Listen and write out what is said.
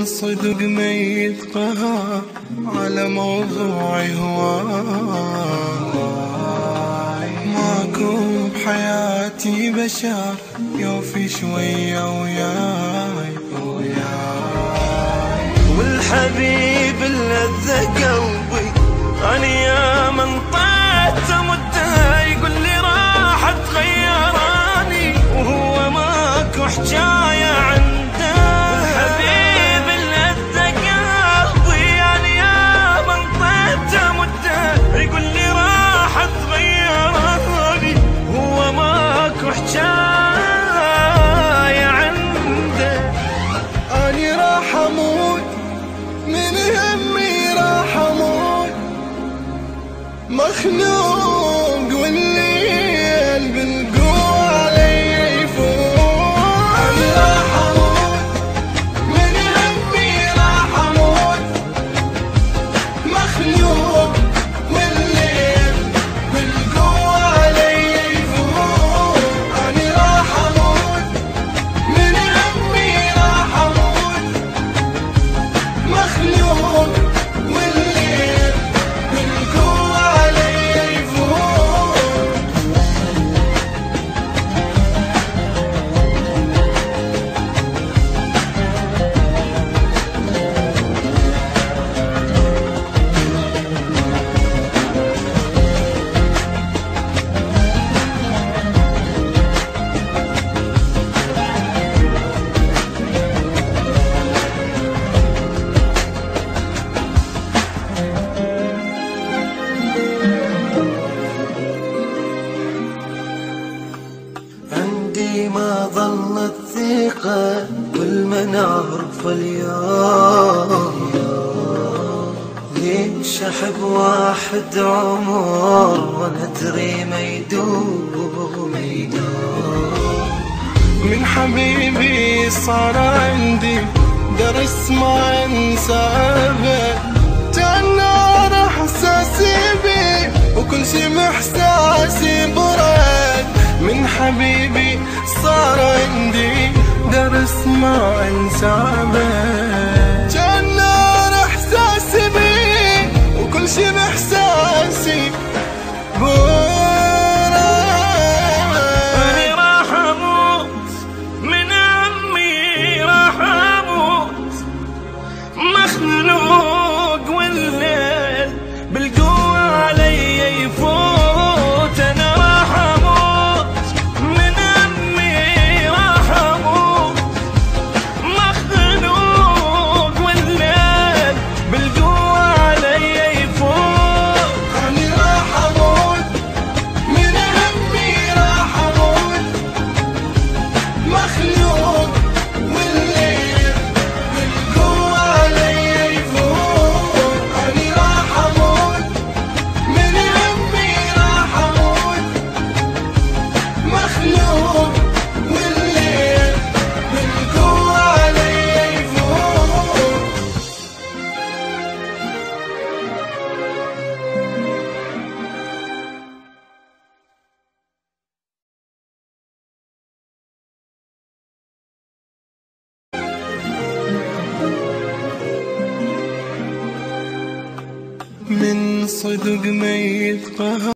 صدق ما يتقهر على موضوع هواي. ماكو بحياتي بشر يوفي شوية وياي. والحبيب اللذة قلبي أنا يا من طعت مده يقول لي راح تغيراني وهو ماكو حجاية عنده. والحبيب اللذة قلبي أنا يا من طعت مده يقول لي راح تغيراني وهو ماكو حجاية عنده. أنا راح أموت من همي راح أموت مخنوق والليل بالقوة علي يفوت. أنا راح أموت من همي راح أموت مخنوق والليل بالقوة علي يفوت. أنا راح أموت من همي راح أموت مخنوق والليل بالقوة علي يفوت. عندي ما ظلت ثقة كل ما نعرف اليوم ليش أحب واحد عمر وندري ما يدوم. من حبيبي صار عندي درس ما انسى أبد. جنار احساسي بيه وكل شي باحساسي برد. من حبيبي صار عندي درس ما انسى أبد. جنار احساسي بيه وكل شي باحساسي برد. أنا راح أموت من عمي راح أموت مخلوق والليل بالقوة علي يفوت. أنا راح أموت من عمي راح أموت مخلوق والليل بالقوة علي يفوت. أنا راح أموت من عمي راح أموت مخلوق والليل بالقوة علي يفوت. أنا راح أموت من عمي راح أموت مخلوق والليل بالقوة علي يفوت. من صدق ما يتقهر